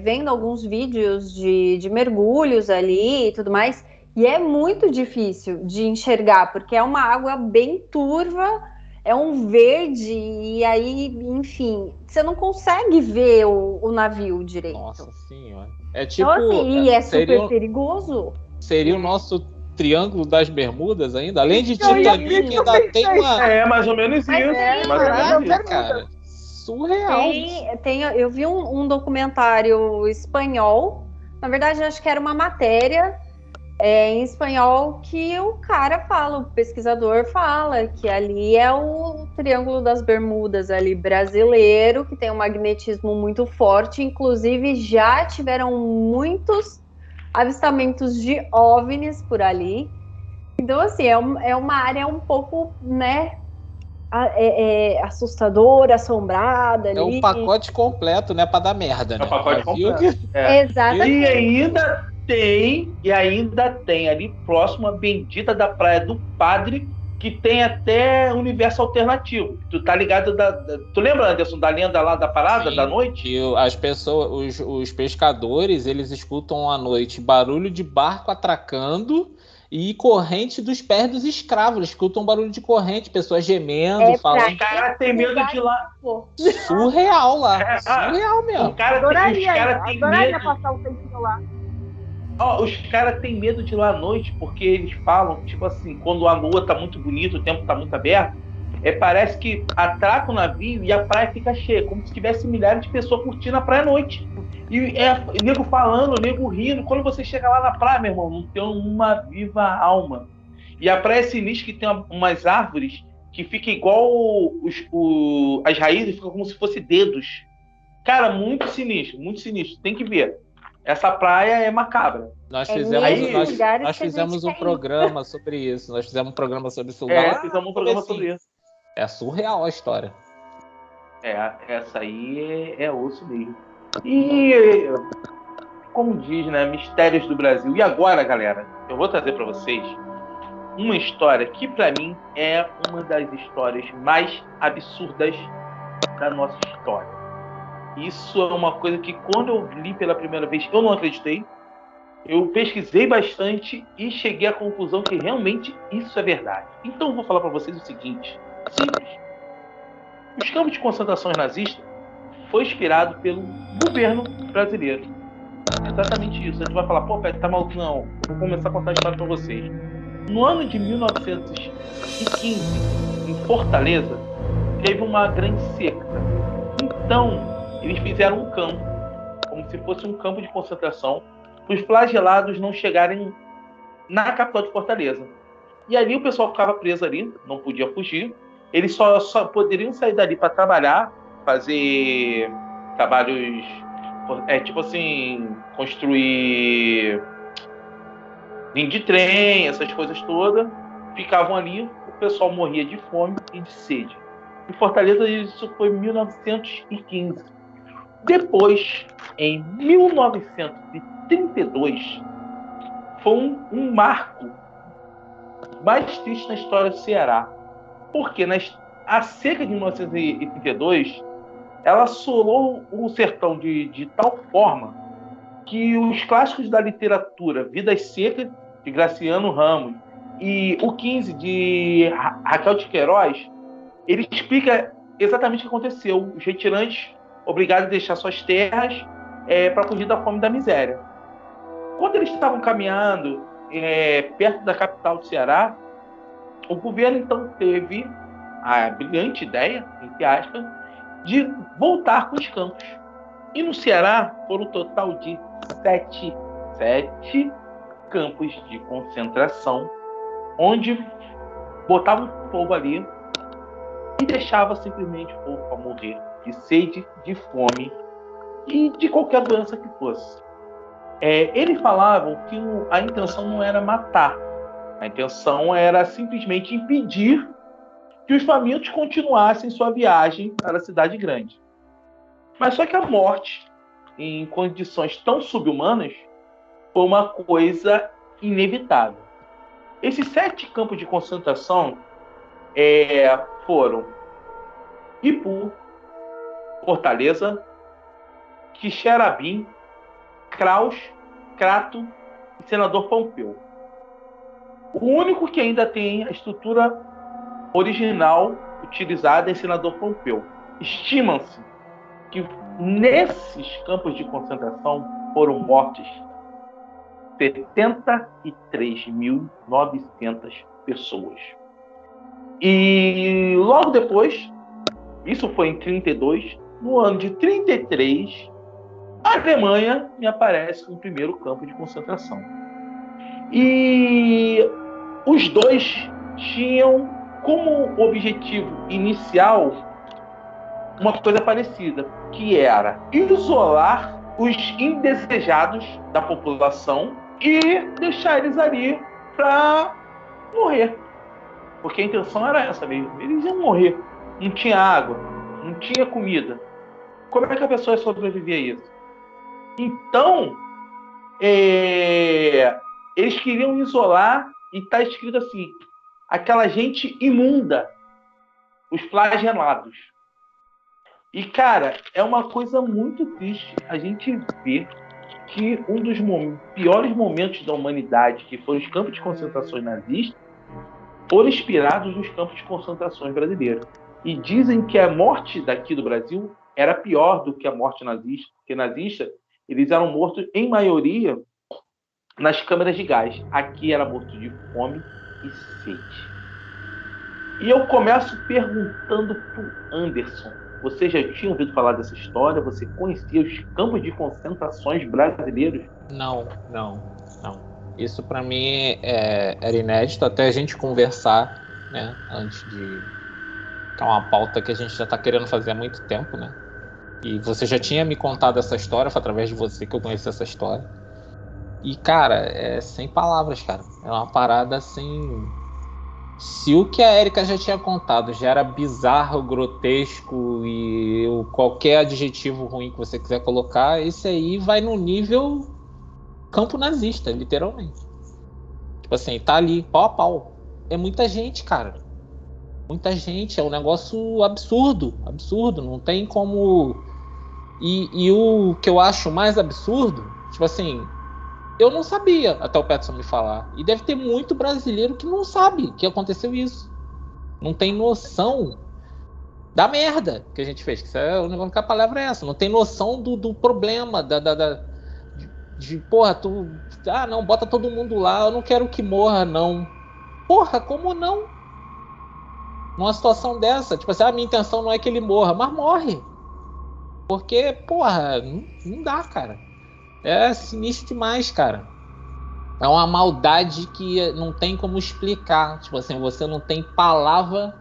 Speaker 2: vendo alguns vídeos de mergulhos ali e tudo mais, e é muito difícil de enxergar, porque é uma água bem turva, é um verde, e aí, enfim, você não consegue ver o navio direito.
Speaker 4: Nossa senhora. É tipo...
Speaker 2: Então, assim, e é super perigoso.
Speaker 4: Seria o nosso Triângulo das Bermudas ainda? Além de
Speaker 3: Eu ia
Speaker 4: Titanic,
Speaker 3: dizer
Speaker 4: ainda
Speaker 3: isso
Speaker 4: tem
Speaker 3: aí.
Speaker 4: uma...
Speaker 1: É, mais ou menos isso.
Speaker 3: É,
Speaker 1: mais ou menos
Speaker 3: Caraca,
Speaker 1: isso.
Speaker 4: cara. Surreal.
Speaker 2: Eu vi um documentário espanhol. Na verdade, acho que era uma matéria em espanhol que o cara fala, o pesquisador fala que ali é o Triângulo das Bermudas ali brasileiro, que tem um magnetismo muito forte. Inclusive, já tiveram muitos avistamentos de OVNIs por ali. Então, assim, é uma área um pouco, né, assustadora, assombrada
Speaker 4: É o
Speaker 2: ali.
Speaker 4: pacote completo, né? Pra dar merda,
Speaker 1: É o
Speaker 4: né?
Speaker 1: pacote
Speaker 4: Já viu
Speaker 1: completo.
Speaker 4: que-
Speaker 1: É.
Speaker 2: Exatamente.
Speaker 1: E ainda tem ali próximo a Bendita da Praia do Padre, que tem até universo alternativo. Tu tá ligado tu lembra, Anderson, da lenda lá da parada da
Speaker 4: Sim.
Speaker 1: noite?
Speaker 4: E as pessoas, os pescadores, eles escutam à noite barulho de barco atracando e corrente dos pés dos escravos. Eles escutam barulho de corrente, pessoas gemendo, falando.
Speaker 1: Os caras têm medo de ir lá.
Speaker 4: Surreal lá. Surreal
Speaker 1: Os
Speaker 4: mesmo.
Speaker 1: caras têm
Speaker 3: Adoraria
Speaker 1: medo.
Speaker 3: passar um tempinho lá.
Speaker 1: Ó, os caras têm medo de ir lá à noite porque eles falam, tipo assim, quando a lua tá muito bonita, o tempo tá muito aberto, parece que atraca o navio e a praia fica cheia, como se tivesse milhares de pessoas curtindo a praia à noite. E nego falando, nego rindo. Quando você chega lá na praia, meu irmão, não tem uma viva alma. E a praia é sinistra que tem umas árvores que fica igual as raízes, ficam como se fossem dedos. Cara, muito sinistro, muito sinistro. Tem que ver. Essa praia é macabra.
Speaker 4: Nós
Speaker 2: É
Speaker 4: fizemos,
Speaker 2: nesses
Speaker 4: nós,
Speaker 2: lugares
Speaker 4: nós
Speaker 2: que a gente
Speaker 4: fizemos um
Speaker 2: quer ir.
Speaker 4: programa sobre isso. Nós fizemos um programa sobre esse lugar lá.
Speaker 1: Fizemos um programa sobre isso.
Speaker 4: É surreal a história.
Speaker 1: Essa aí é osso mesmo. E, como diz, né? Mistérios do Brasil. E agora, galera, eu vou trazer para vocês uma história que, para mim, é uma das histórias mais absurdas da nossa história. Isso é uma coisa que, quando eu li pela primeira vez, eu não acreditei. Eu pesquisei bastante e cheguei à conclusão que realmente isso é verdade. Então, eu vou falar para vocês o seguinte: simples. Os campos de concentração nazistas foi inspirado pelo governo brasileiro. Exatamente isso. A gente vai falar, pô, Pet, tá maluco? Não. Eu vou começar a contar a história para vocês. No ano de 1915, em Fortaleza, teve uma grande seca. Então, eles fizeram um campo, como se fosse um campo de concentração, para os flagelados não chegarem na capital de Fortaleza. E ali o pessoal ficava preso ali, não podia fugir. Eles só poderiam sair dali para trabalhar, fazer trabalhos, tipo assim, construir linha de trem, essas coisas todas. Ficavam ali, o pessoal morria de fome e de sede. Em Fortaleza, isso foi em 1915. Depois, em 1932, foi um marco mais triste na história do Ceará. Porque a seca de 1932, ela assolou o sertão de tal forma que os clássicos da literatura, Vidas Secas, de Graciano Ramos, e o 15, de Raquel de Queiroz, ele explica exatamente o que aconteceu. Os retirantes obrigados a deixar suas terras para fugir da fome e da miséria. Quando eles estavam caminhando perto da capital do Ceará, o governo então teve a brilhante ideia, entre aspas, de voltar com os campos. E no Ceará foram um total de 7 campos de concentração, onde botavam o povo ali e deixava simplesmente o povo para morrer de sede, de fome e de qualquer doença que fosse. Eles falavam que a intenção não era matar, a intenção era simplesmente impedir que os famintos continuassem sua viagem para a cidade grande. Mas só que a morte, em condições tão subhumanas, foi uma coisa inevitável. Esses 7 campos de concentração foram Ipu, Fortaleza, Quixeramobim, Kraus, Crato e Senador Pompeu. O único que ainda tem a estrutura original utilizada é Senador Pompeu. Estima-se que nesses campos de concentração foram mortos 73.900 pessoas. E logo depois, isso foi em 32, no ano de 33, a Alemanha me aparece com o primeiro campo de concentração. E os dois tinham como objetivo inicial uma coisa parecida, que era isolar os indesejados da população e deixar eles ali para morrer. Porque a intenção era essa mesmo. Eles iam morrer. Não tinha água, não tinha comida. Como é que a pessoa ia sobreviver a isso? Então, eles queriam isolar, e está escrito assim, aquela gente imunda, os flagelados. E, cara, é uma coisa muito triste a gente ver que um dos piores momentos da humanidade, que foram os campos de concentração nazistas, foram inspirados nos campos de concentração brasileiros. E dizem que a morte daqui do Brasil era pior do que a morte nazista, porque nazistas, eles eram mortos, em maioria, nas câmaras de gás. Aqui era morto de fome e sede. E eu começo perguntando para o Anderson, você já tinha ouvido falar dessa história? Você conhecia os campos de concentrações brasileiros?
Speaker 4: Não. Isso para mim era inédito, até a gente conversar, né? Antes de... que é uma pauta que a gente já está querendo fazer há muito tempo, né? E você já tinha me contado essa história, foi através de você que eu conheci essa história. E, cara, sem palavras, cara. É uma parada assim... Se o que a Erika já tinha contado já era bizarro, grotesco e qualquer adjetivo ruim que você quiser colocar, esse aí vai no nível campo nazista, literalmente. Tipo assim, tá ali, pau a pau. É muita gente, cara. Muita gente, é um negócio absurdo, não tem como... E o que eu acho mais absurdo, tipo assim, eu não sabia até o Peterson me falar, e deve ter muito brasileiro que não sabe que aconteceu isso, não tem noção da merda que a gente fez, que isso é o negócio, que a palavra é essa, não tem noção do problema, porra, não, bota todo mundo lá, eu não quero que morra, não. Porra, como não? Numa situação dessa, tipo assim, a minha intenção não é que ele morra, mas morre. Porque, porra, não dá, cara. É sinistro demais, cara. É uma maldade que não tem como explicar. Tipo assim, você não tem palavra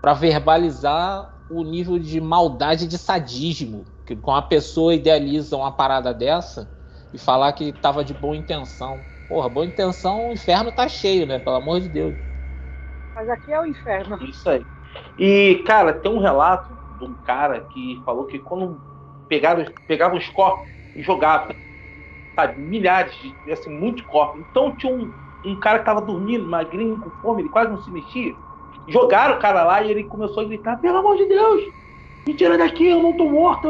Speaker 4: para verbalizar o nível de maldade, de sadismo. Que com a pessoa idealiza uma parada dessa e falar que tava de boa intenção. Porra, boa intenção, o inferno tá cheio, né? Pelo amor de Deus.
Speaker 3: Mas aqui é o inferno.
Speaker 1: Isso aí. E, cara, tem um relato de um cara que falou que quando pegava os corpos e jogava, sabe, milhares de, assim, muitos corpos. Então tinha um cara que tava dormindo, magrinho, com fome, ele quase não se mexia. Jogaram o cara lá e ele começou a gritar, pelo amor de Deus, me tira daqui, eu não tô morto.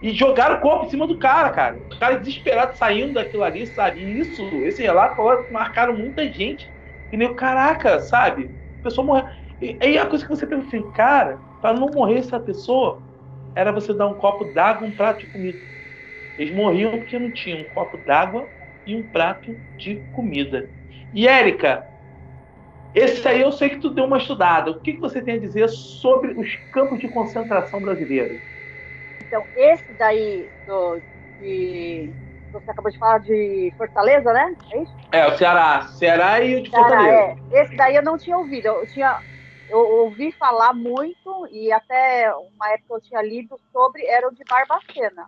Speaker 1: E jogaram o corpo em cima do cara. O cara desesperado saindo daquilo ali, sabe? E esse relato marcaram muita gente. E nem, caraca, sabe? A pessoa morreu. E aí a coisa que você pensa assim, cara, para não morrer essa pessoa, era você dar um copo d'água e um prato de comida. Eles morriam porque não tinham um copo d'água e um prato de comida. E, Érica, esse aí eu sei que tu deu uma estudada. O que você tem a dizer sobre os campos de concentração brasileiros?
Speaker 3: Então, esse daí, você acabou de falar de Fortaleza, né? É isso?
Speaker 1: O Ceará e o de Fortaleza.
Speaker 3: Esse daí eu não tinha ouvido. Eu ouvi falar muito, e até uma época eu tinha lido sobre, era o de Barbacena.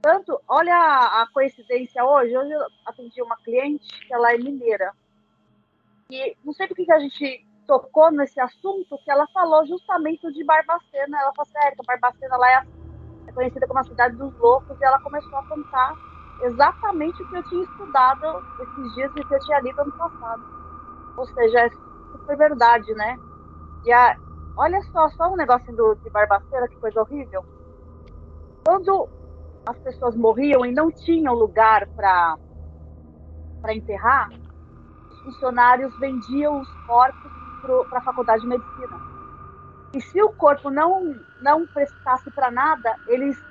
Speaker 3: Tanto, olha a coincidência hoje eu atendi uma cliente que ela é mineira. E não sei por que a gente tocou nesse assunto, que ela falou justamente de Barbacena. Ela falou assim, Érica, Barbacena lá é conhecida como a cidade dos loucos, e ela começou a contar exatamente o que eu tinha estudado esses dias e que eu tinha lido ano passado. Ou seja, é super verdade, né? E olha só um negocinho de Barbacena, que coisa horrível. Quando as pessoas morriam e não tinham lugar para enterrar, os funcionários vendiam os corpos para a faculdade de medicina. E se o corpo não prestasse para nada, eles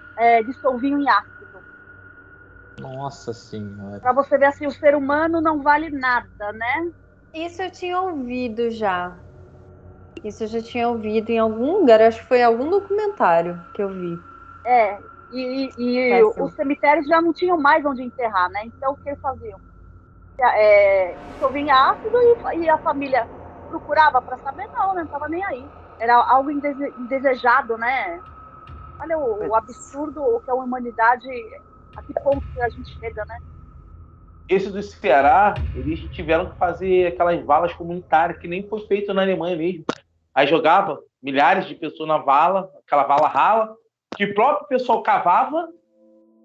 Speaker 3: dissolviam em ácido.
Speaker 4: Nossa senhora.
Speaker 3: Pra você ver assim, o ser humano não vale nada, né?
Speaker 2: Isso eu tinha ouvido já. Isso eu já tinha ouvido em algum lugar, acho que foi em algum documentário que eu vi.
Speaker 3: É, e
Speaker 2: Péssimo.
Speaker 3: os cemitérios já não tinham mais onde enterrar, né? Então, o que eles faziam? Dissolvia em ácido e a família procurava para saber, não estava nem aí. Era algo indesejado, né? Olha o absurdo o que é a humanidade, a que ponto que a gente chega, né?
Speaker 1: Esse do Ceará, eles tiveram que fazer aquelas valas comunitárias, que nem foi feito na Alemanha mesmo. Aí jogava milhares de pessoas na vala, aquela vala rala, que o próprio pessoal cavava,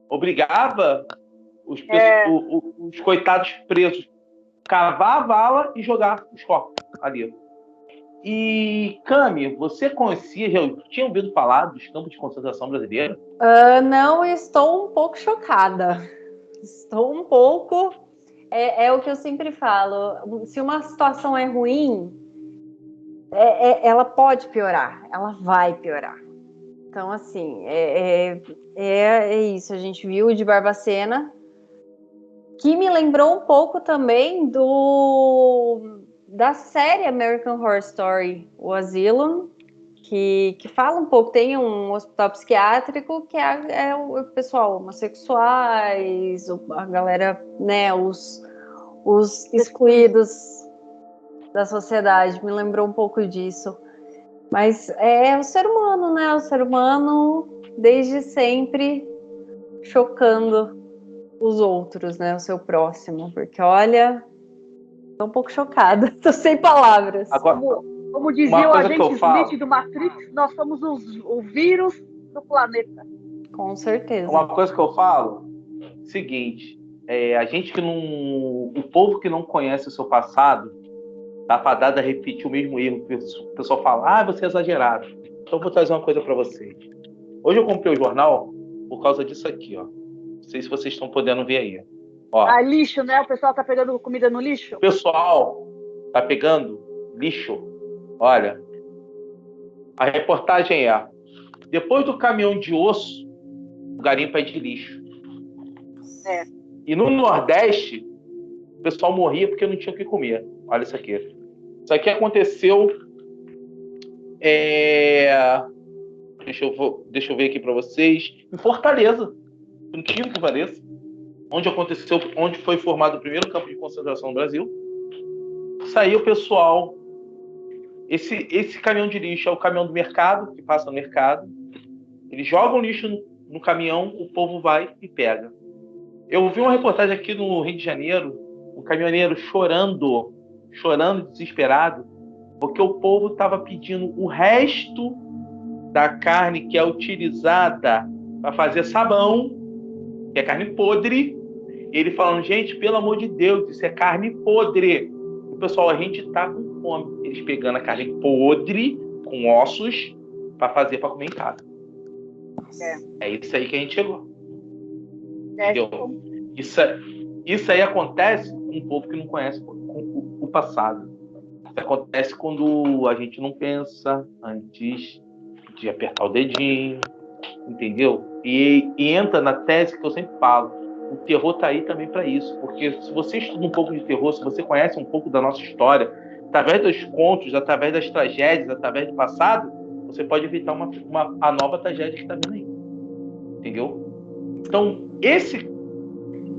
Speaker 1: obrigava os coitados presos cavar a vala e jogar os corpos ali. E, Cami, você conhecia, já tinha ouvido falar dos campos de concentração brasileiros?
Speaker 2: Não, estou um pouco chocada. Estou um pouco. É o que eu sempre falo. Se uma situação é ruim, ela pode piorar. Ela vai piorar. Então, assim, é isso. A gente viu o de Barbacena, que me lembrou um pouco também da série American Horror Story, o Asylum, que fala um pouco, tem um hospital psiquiátrico que é o pessoal homossexuais, a galera, né, os excluídos da sociedade, me lembrou um pouco disso. Mas é o ser humano, né? O ser humano, desde sempre, chocando os outros, né? O seu próximo. Porque, olha, tô um pouco chocada. Tô sem palavras.
Speaker 1: Agora,
Speaker 3: como dizia o agente Smith do Matrix, nós somos o vírus do planeta.
Speaker 2: Com certeza.
Speaker 1: Uma coisa que eu falo, seguinte, a gente que não... O povo que não conhece o seu passado, tá fadado a repetir o mesmo erro. O pessoal fala, você é exagerado. Então eu vou trazer uma coisa para vocês. Hoje eu comprei o jornal por causa disso aqui, ó. Não sei se vocês estão podendo ver aí. Ó.
Speaker 3: Lixo, né? O pessoal tá pegando comida no lixo?
Speaker 1: O pessoal tá pegando lixo. Olha, a reportagem é: depois do caminhão de osso, o garimpo é de lixo. E no Nordeste, o pessoal morria porque não tinha o que comer. Olha isso aqui. Isso aqui aconteceu. Deixa eu ver aqui para vocês. Em Fortaleza, por incrível que pareça, onde foi formado o primeiro campo de concentração no Brasil. Saiu o pessoal. Esse caminhão de lixo é o caminhão do mercado, que passa no mercado. Eles jogam lixo no caminhão, o povo vai e pega. Eu vi uma reportagem aqui no Rio de Janeiro, um caminhoneiro chorando, desesperado, porque o povo estava pedindo o resto da carne que é utilizada para fazer sabão, que é carne podre. Ele falando, gente, pelo amor de Deus, isso é carne podre. O pessoal, a gente tá com fome. Eles pegando a carne podre, com ossos, para fazer para comer em casa. É isso aí que a gente chegou. Entendeu? Isso aí acontece com um povo que não conhece o passado. Isso acontece quando a gente não pensa antes de apertar o dedinho, entendeu? E entra na tese que eu sempre falo. O terror tá aí também para isso, porque se você estuda um pouco de terror, se você conhece um pouco da nossa história, através dos contos, através das tragédias, através do passado, você pode evitar a nova tragédia que está vindo aí. Entendeu? Então, esse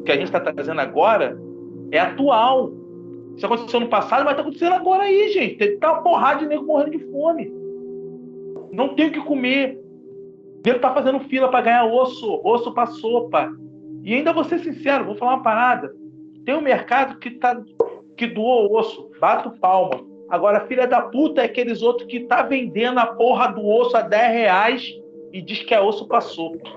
Speaker 1: que a gente está trazendo agora é atual. Isso aconteceu no passado, mas está acontecendo agora aí, gente. Tá uma porrada de nego morrendo de fome. Não tem o que comer. Nego tá fazendo fila para ganhar osso para sopa. E ainda vou ser sincero, vou falar uma parada. Tem um mercado que doou osso, bato palma. Agora, filha da puta é aqueles outros que tá vendendo a porra do osso a R$10 e diz que é osso para sopa.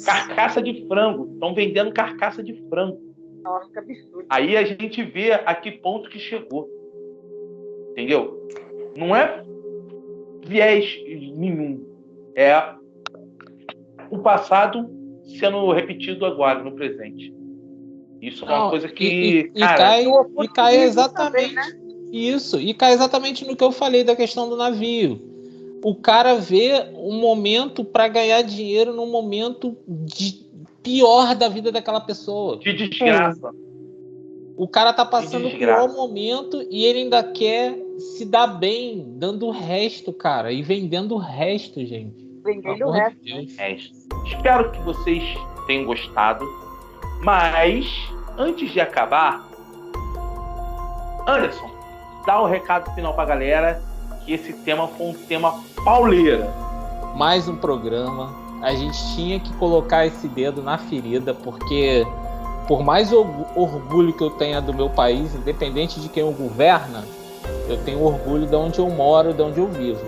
Speaker 1: Carcaça de frango. Estão vendendo carcaça de frango.
Speaker 3: Nossa, que absurdo.
Speaker 1: Aí a gente vê a que ponto que chegou. Entendeu? Não é viés nenhum. É o passado sendo repetido agora, no presente. Isso é uma coisa que...
Speaker 4: cai exatamente... Também, né? Isso. E cai exatamente no que eu falei da questão do navio. O cara vê um momento para ganhar dinheiro num momento pior da vida daquela pessoa.
Speaker 1: De desgraça.
Speaker 4: O cara tá passando o pior momento e ele ainda quer se dar bem, dando o resto, cara. E vendendo o resto, gente.
Speaker 3: Vendendo o resto.
Speaker 1: Espero que vocês tenham gostado. Mas, antes de acabar, Anderson, dá o recado final pra galera que esse tema foi um tema pauleira.
Speaker 4: Mais um programa. A gente tinha que colocar esse dedo na ferida, porque por mais orgulho que eu tenha do meu país, independente de quem o governa, eu tenho orgulho de onde eu moro, de onde eu vivo.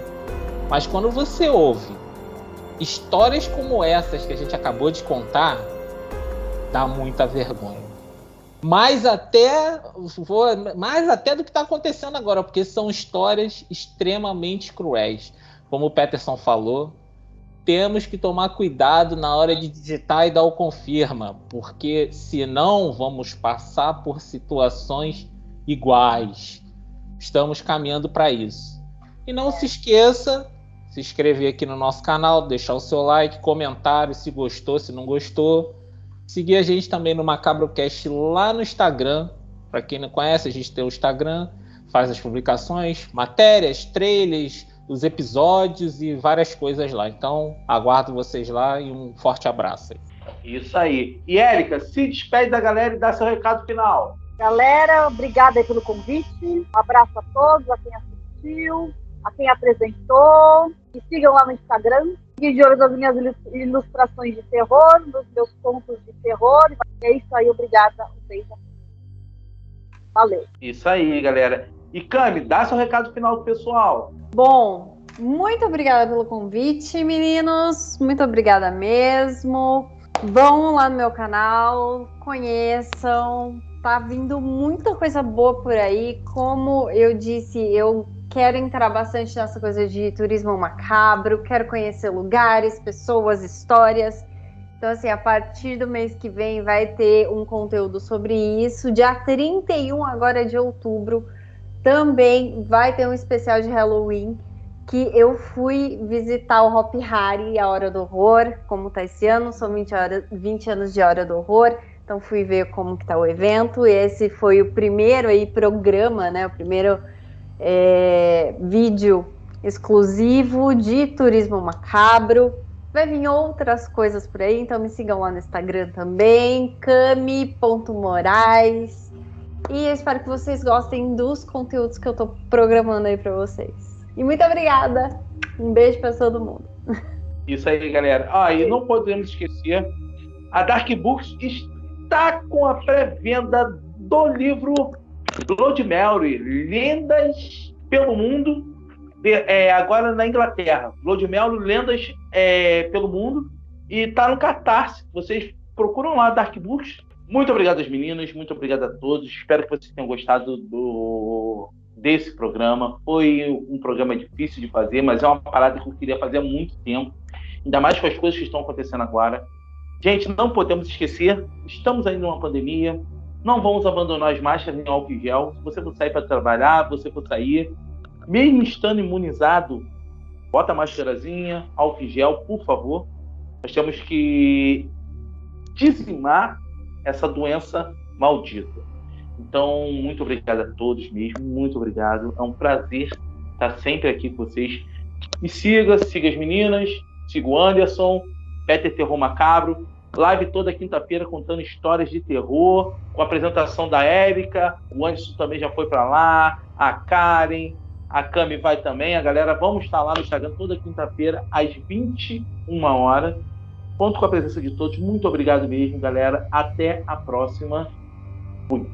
Speaker 4: Mas quando você ouve histórias como essas que a gente acabou de contar, dá muita vergonha. Mais até do que está acontecendo agora, porque são histórias extremamente cruéis. Como o Peterson falou, temos que tomar cuidado na hora de digitar e dar o confirma, porque senão vamos passar por situações iguais. Estamos caminhando para isso. E não se esqueça, se inscrever aqui no nosso canal, deixar o seu like, comentário, se gostou, se não gostou. Seguir a gente também no MacabroCast lá no Instagram. Para quem não conhece, a gente tem o Instagram, faz as publicações, matérias, trailers, os episódios e várias coisas lá. Então, aguardo vocês lá e um forte abraço.
Speaker 1: Isso aí. E Érica, se despede da galera e dá seu recado final.
Speaker 3: Galera, obrigada aí pelo convite. Um abraço a todos, a quem assistiu, a quem apresentou. Me sigam lá no Instagram. Fiquem de olho nas minhas ilustrações de terror, nos meus contos de terror. É isso aí, obrigada. Um beijo. Valeu.
Speaker 1: Isso aí, galera. E Cami, dá seu recado final pro pessoal.
Speaker 2: Bom, muito obrigada pelo convite, meninos. Muito obrigada mesmo. Vão lá no meu canal, conheçam. Tá vindo muita coisa boa por aí. Como eu disse, eu quero entrar bastante nessa coisa de turismo macabro. Quero conhecer lugares, pessoas, histórias. Então, assim, a partir do mês que vem vai ter um conteúdo sobre isso. Dia 31 agora de outubro também vai ter um especial de Halloween, que eu fui visitar o Hopi Hari, a Hora do Horror, como tá esse ano, são 20 anos de Hora do Horror, então fui ver como que tá o evento. Esse foi o primeiro aí programa, né, o primeiro vídeo exclusivo de turismo macabro. Vai vir outras coisas por aí, então me sigam lá no Instagram também, cami.morais. E eu espero que vocês gostem dos conteúdos que eu tô programando aí pra vocês. E muito obrigada! Um beijo pra todo mundo.
Speaker 1: Isso aí, galera. E não podemos esquecer, a Dark Books está com a pré-venda do livro Blood Mary, Lendas pelo Mundo, agora na Inglaterra. Blood Mary, Lendas pelo Mundo, e tá no Catarse. Vocês procuram lá, Dark Books. Muito obrigado às meninas, muito obrigado a todos. Espero que vocês tenham gostado desse programa. Foi um programa difícil de fazer, mas é uma parada que eu queria fazer há muito tempo. Ainda mais com as coisas que estão acontecendo agora. Gente, não podemos esquecer, estamos ainda numa pandemia. Não vamos abandonar as máscaras em álcool e gel. Se você for sair para trabalhar, se você for sair, mesmo estando imunizado, bota a máscarazinha, álcool e gel, por favor. Nós temos que dizimar essa doença maldita. Então, muito obrigado a todos mesmo, muito obrigado. É um prazer estar sempre aqui com vocês. Me siga as meninas, siga o Anderson, Peter Terror Macabro, live toda quinta-feira contando histórias de terror, com a apresentação da Érica, o Anderson também já foi para lá, a Karen, a Cami vai também, a galera, vamos estar lá no Instagram toda quinta-feira às 21 horas. Conto com a presença de todos. Muito obrigado mesmo, galera. Até a próxima. Fui.